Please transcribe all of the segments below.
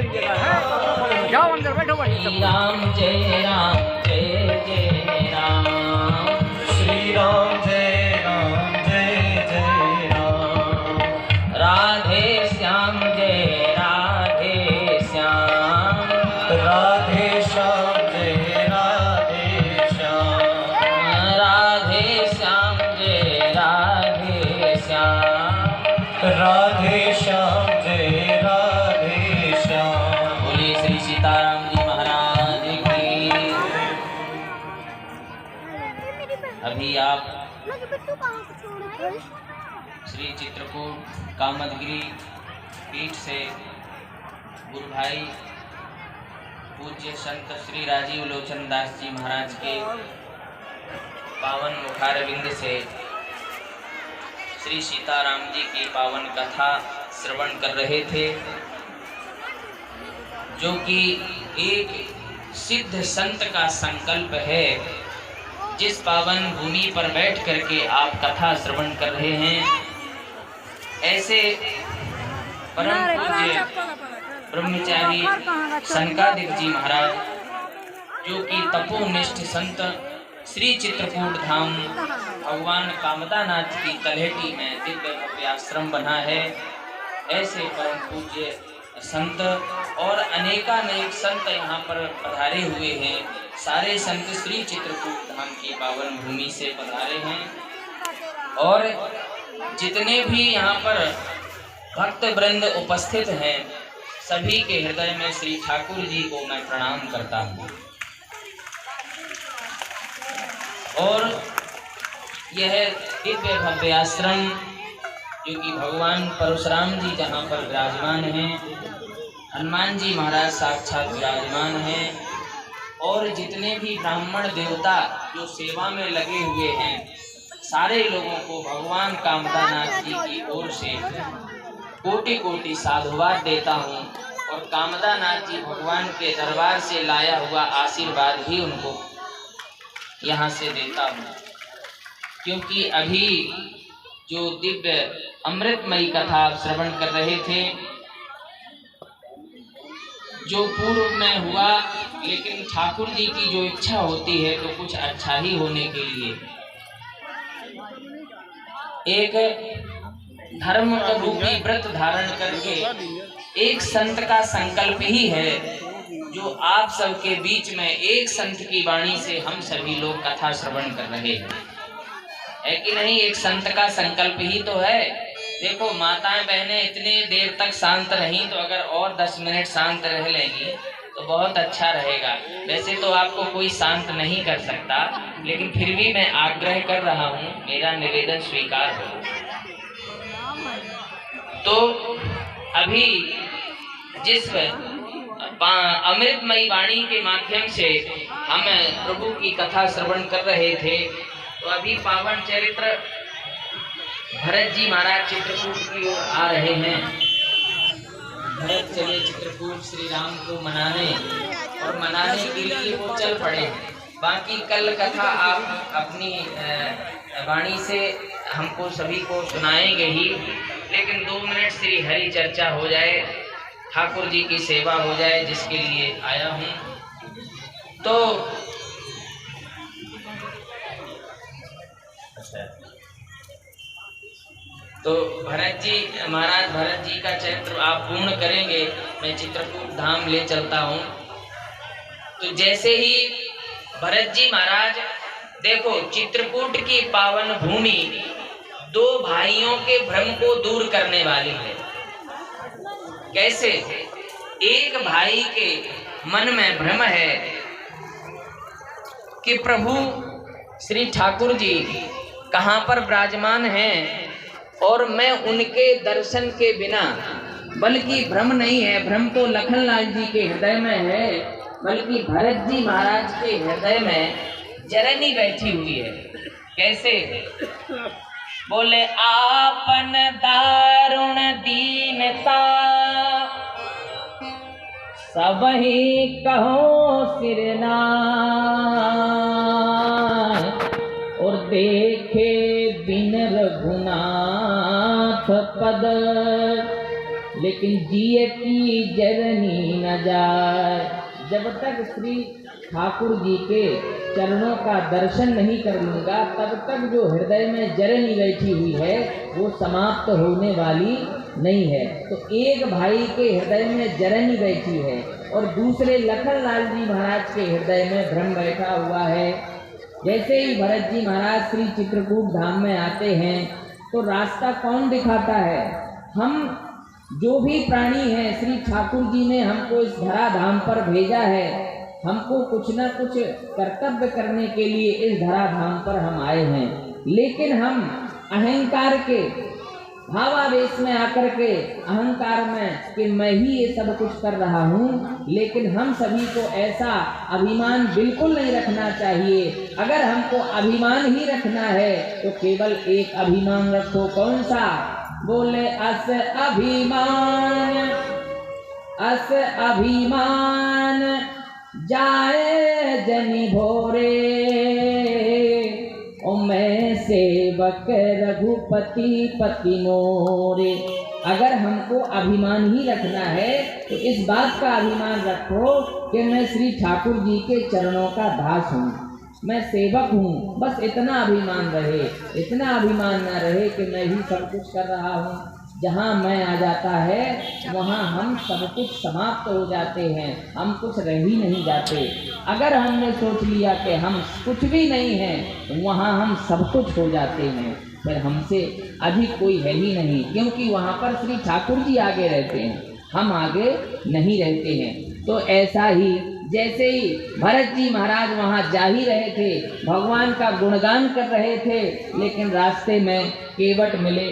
जाओ अंदर बैठो भाई। राम जय राम जय जय राम, श्री राम जय जय राम, राधे श्याम जय राधे श्याम, राधे श्याम जय राधे श्याम, राधे श्याम जय राधे श्याम, राधे श्याम जय राधे श्याम। बोलिए श्री सीताराम जी महाराज की। अभी आप श्री चित्रकूट कामदगिरी पीठ से गुरु भाई पूज्य संत श्री राजीव लोचन दास जी महाराज के पावन मुखारविंद से श्री सीताराम जी की पावन कथा श्रवण कर रहे थे, जो कि एक सिद्ध संत का संकल्प है। जिस पावन भूमि पर बैठ करके आप कथा श्रवण कर रहे हैं, ऐसे परम पूज्य ब्रह्मचारी सनकादिक जी महाराज, जो कि तपोनिष्ठ संत श्री चित्रकूट धाम भगवान कामदानाथ की तलहटी में दिव्य भव्य आश्रम बना है, ऐसे परम पूज्य संत और अनेकानेक संत यहाँ पर पधारे हुए हैं। सारे संत श्री चित्रकूट धाम की पावन भूमि से पधारे हैं और जितने भी यहाँ पर भक्त वृंद उपस्थित हैं, सभी के हृदय में श्री ठाकुर जी को मैं प्रणाम करता हूँ। और यह दिव्य भव्य आश्रम, जो कि भगवान परशुराम जी जहाँ पर विराजमान हैं, हनुमान जी महाराज साक्षात विराजमान हैं, और जितने भी ब्राह्मण देवता जो सेवा में लगे हुए हैं, सारे लोगों को भगवान कामदानाथ जी की ओर से कोटि कोटि साधुवाद देता हूँ और कामदानाथ जी भगवान के दरबार से लाया हुआ आशीर्वाद भी उनको यहाँ से देता हूँ। क्योंकि अभी जो दिव्य अमृतमयी कथा आप श्रवण कर रहे थे, जो पूर्व में हुआ, लेकिन ठाकुर जी की जो इच्छा होती है तो कुछ अच्छा ही होने के लिए एक धर्म रूपी व्रत धारण करके एक संत का संकल्प ही है, जो आप सबके बीच में एक संत की वाणी से हम सभी लोग कथा श्रवण कर रहे हैं, है कि नहीं? एक संत का संकल्प ही तो है। देखो, माताएं बहनें इतने देर तक शांत रहीं, तो अगर और 10 मिनट शांत रह लेंगी तो बहुत अच्छा रहेगा। वैसे तो आपको कोई शांत नहीं कर सकता, लेकिन फिर भी मैं आग्रह कर रहा हूँ, मेरा निवेदन स्वीकार हो। तो अभी जिस अमृतमयी वाणी के माध्यम से हम प्रभु की कथा श्रवण कर रहे थे, तो अभी पावन चरित्र भरत जी महाराज चित्रकूट की ओर आ रहे हैं। भरत चले चित्रकूट श्री राम को मनाने, और मनाने के लिए वो चल पड़े हैं। बाकी कल कथा आप अपनी वाणी से हमको सभी को सुनाएंगे ही, लेकिन 2 मिनट श्री हरि चर्चा हो जाए, ठाकुर जी की सेवा हो जाए, जिसके लिए आया हूँ। तो भरत जी महाराज, भरत जी का चरित्र आप पूर्ण करेंगे, मैं चित्रकूट धाम ले चलता हूँ। तो जैसे ही भरत जी महाराज, देखो चित्रकूट की पावन भूमि 2 भाइयों के भ्रम को दूर करने वाली है। कैसे? एक भाई के मन में भ्रम है कि प्रभु श्री ठाकुर जी कहाँ पर विराजमान हैं, और मैं उनके दर्शन के बिना, बल्कि भ्रम नहीं है, भ्रम तो लखनलाल जी के हृदय में है, बल्कि भरत जी महाराज के हृदय में जननी बैठी हुई है। कैसे? बोले, आपन दारुण दीनता सबही कहो सिरना, और देखे बिन रघुनाथ पद लेकिन जिए की जरनी न जाए। जब तक श्री ठाकुर जी के चरणों का दर्शन नहीं कर लूँगा तब तक जो हृदय में जरनी बैठी हुई है वो समाप्त होने वाली नहीं है। तो एक भाई के हृदय में जरनी बैठी है और दूसरे लखनलाल जी महाराज के हृदय में भ्रम बैठा हुआ है। जैसे ही भरत जी महाराज श्री चित्रकूट धाम में आते हैं तो रास्ता कौन दिखाता है? हम जो भी प्राणी हैं, श्री ठाकुर जी ने हमको इस धरा धाम पर भेजा है, हमको कुछ न कुछ कर्तव्य करने के लिए इस धरा धाम पर हम आए हैं। लेकिन हम अहंकार के भावावेश में आकर के अहंकार में कि मैं ही ये सब कुछ कर रहा हूँ, लेकिन हम सभी को ऐसा अभिमान बिल्कुल नहीं रखना चाहिए। अगर हमको अभिमान ही रखना है तो केवल एक अभिमान रखो। कौन सा? बोले अस अभिमान जाए जनि भोरे, ओ मैं सेवक रघुपति पति मोरे। अगर हमको अभिमान ही रखना है तो इस बात का अभिमान रखो कि मैं श्री ठाकुर जी के चरणों का दास हूँ, मैं सेवक हूँ। बस इतना अभिमान रहे, इतना अभिमान न रहे कि मैं ही सब कुछ कर रहा हूँ। जहाँ मैं आ जाता है वहाँ हम सब कुछ समाप्त हो जाते हैं, हम कुछ रह ही नहीं जाते। अगर हमने सोच लिया कि हम कुछ भी नहीं हैं तो वहाँ हम सब कुछ हो जाते हैं, फिर हमसे अधिक कोई है ही नहीं, क्योंकि वहाँ पर श्री ठाकुर जी आगे रहते हैं, हम आगे नहीं रहते हैं। तो ऐसा ही जैसे ही भरत जी महाराज वहाँ जा ही रहे थे, भगवान का गुणगान कर रहे थे, लेकिन रास्ते में केवट मिले।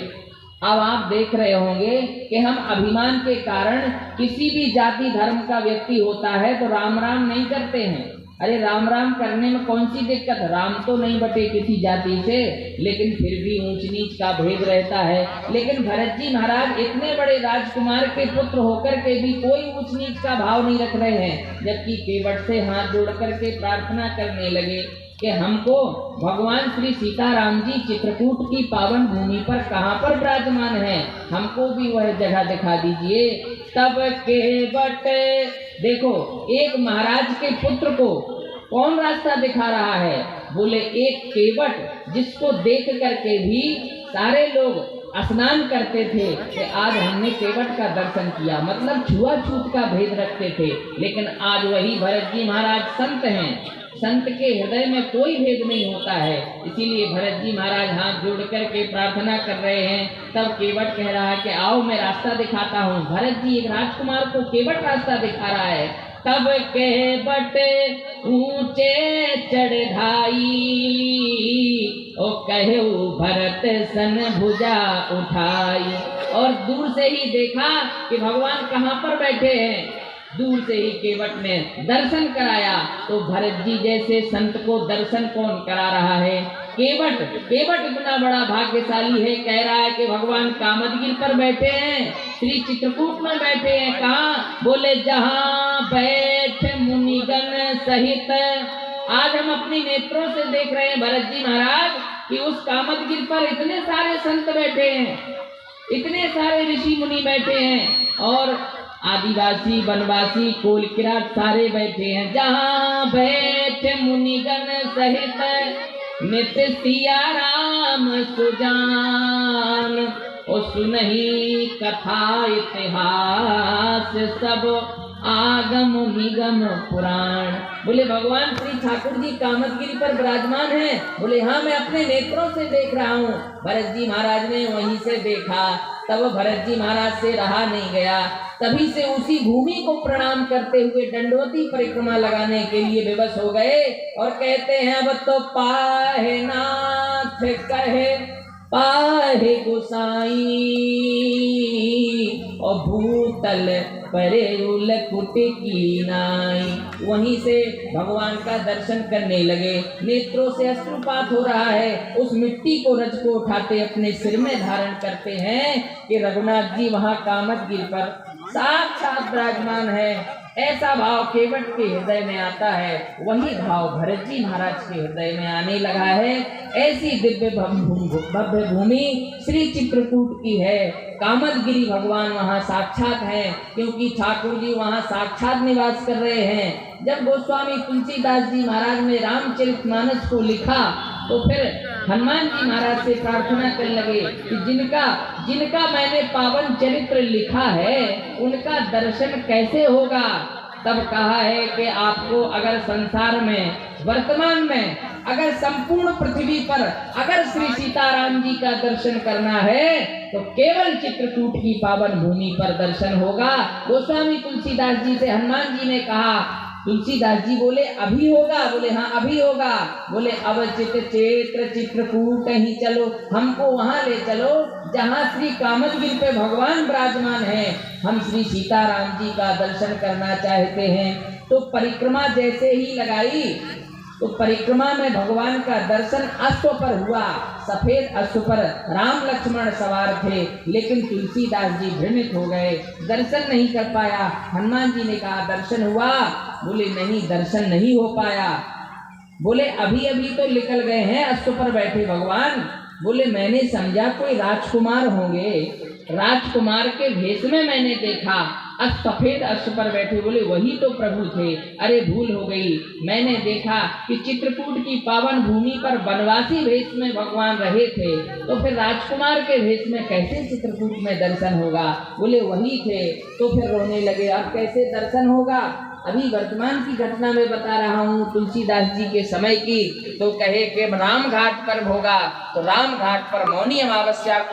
अब आप देख रहे होंगे कि हम अभिमान के कारण किसी भी जाति धर्म का व्यक्ति होता है तो राम राम नहीं करते हैं। अरे राम राम करने में कौन सी दिक्कत? राम तो नहीं बटे किसी जाति से, लेकिन फिर भी ऊंच नीच का भेद रहता है। लेकिन भरत जी महाराज इतने बड़े राजकुमार के पुत्र होकर के भी कोई ऊंच नीच का भाव नहीं रख रहे हैं, जबकि केवट से हाथ जोड़ करके प्रार्थना करने लगे कि हमको भगवान श्री सीताराम जी चित्रकूट की पावन भूमि पर कहाँ पर विराजमान है, हमको भी वह जगह दिखा दीजिए। तब केवट देखो, एक महाराज के पुत्र को कौन रास्ता दिखा रहा है? बोले एक केवट जिसको देख करके भी सारे लोग स्नान करते थे कि आज हमने केवट का दर्शन किया, मतलब छुआछूत का भेद रखते थे। लेकिन आज वही भरत जी महाराज संत हैं, संत के हृदय में कोई भेद नहीं होता है। इसीलिए भरत जी महाराज हाथ जोड़ करके प्रार्थना कर रहे हैं। तब केवट कह रहा है कि आओ मैं रास्ता दिखाता हूँ। भरत जी एक राजकुमार को केवट रास्ता दिखा रहा है। तब केवट ऊंचे चढ़ाई, ओ कहो भरत सन भुजा उठाई। और दूर से ही देखा कि भगवान कहाँ पर बैठे हैं। दूर से ही केवट ने दर्शन कराया। तो भरत जी जैसे संत को दर्शन कौन करा रहा है? केवट। केवट इतना बड़ा भाग्यशाली है, कह रहा है कि भगवान कामदगिरि पर बैठे हैं, श्री चित्रकूट में बैठे हैं। कहाँ? बोले जहाँ बैठे मुनिगण सहित। आज हम अपनी नेत्रों से देख रहे हैं भरत जी महाराज कि उस कामदगिरि पर इतने सारे संत बैठे हैं, इतने सारे ऋषि मुनि बैठे हैं, और आदिवासी वनवासी कोल किरात सारे बैठे हैं। जहाँ बैठे मुनिगण सहित नित सिया राम सुजान, ओ सुनहि कथा इतिहास सब आगम निगम पुराण। बोले भगवान श्री ठाकुर जी कामदगिरि पर विराजमान हैं। बोले हाँ, मैं अपने नेत्रों से देख रहा हूँ। भरत जी महाराज ने वहीं से देखा। तब भरत जी महाराज से रहा नहीं गया, तभी से उसी भूमि को प्रणाम करते हुए दंडवती परिक्रमा लगाने के लिए विवश हो गए और कहते हैं अब तो पाहे नाथ कहे पाहे गोसाई, और भूतल परे उलकुट की नाई। वहीं से भगवान का दर्शन करने लगे। नेत्रों से अश्रुपात हो रहा है। उस मिट्टी को रज को उठाते अपने सिर में धारण करते हैं कि रघुनाथ जी वहाँ कामदगिरि पर साक्षात विराजमान है, ऐसा भाव केवट के हृदय में आता है। वही भाव भरत जी महाराज के हृदय में आने लगा है। ऐसी दिव्य भव्य भूमि श्री चित्रकूट की है। कामदगिरी भगवान वहाँ साक्षात हैं, क्योंकि ठाकुर जी वहाँ साक्षात निवास कर रहे हैं। जब गोस्वामी तुलसीदास जी महाराज ने रामचरितमानस को लिखा तो फिर हनुमान जी महाराज से प्रार्थना करने लगे कि जिनका मैंने पावन चरित्र लिखा है उनका दर्शन कैसे होगा। तब कहा है कि आपको अगर संसार में वर्तमान में अगर संपूर्ण पृथ्वी पर अगर श्री सीताराम जी का दर्शन करना है तो केवल चित्रकूट की पावन भूमि पर दर्शन होगा। गोस्वामी तुलसीदास जी से हनुमान जी ने कहा, तुलसीदास जी बोले अभी होगा? बोले हाँ अभी होगा। बोले अब चित्रकूट ही चलो, हमको वहाँ ले चलो जहाँ श्री कामदगिरी पे भगवान विराजमान है। हम श्री सीताराम जी का दर्शन करना चाहते हैं। तो परिक्रमा जैसे ही लगाई तो परिक्रमा में भगवान का दर्शन अश्व पर हुआ। सफेद अश्व पर राम लक्ष्मण सवार थे, लेकिन तुलसीदास जी भ्रमित हो गए, दर्शन नहीं कर पाया। हनुमान जी ने कहा दर्शन हुआ? बोले नहीं, दर्शन नहीं हो पाया। बोले अभी अभी तो निकल गए हैं अश्व पर बैठे भगवान। बोले मैंने समझा कोई राजकुमार होंगे, राजकुमार के भेष में मैंने देखा, सफेद अश्व पर बैठे। बोले वही तो प्रभु थे। अरे भूल हो गई, मैंने देखा कि चित्रकूट की पावन भूमि पर वनवासी भेष में भगवान रहे थे, तो फिर राजकुमार के भेष में कैसे चित्रकूट में दर्शन होगा। बोले वही थे। तो फिर रोने लगे, अब कैसे दर्शन होगा। अभी वर्तमान की घटना में बता रहा हूँ तुलसीदास जी के समय की। तो कहे कि राम घाट पर होगा, तो राम घाट पर मौनी अमावस्या को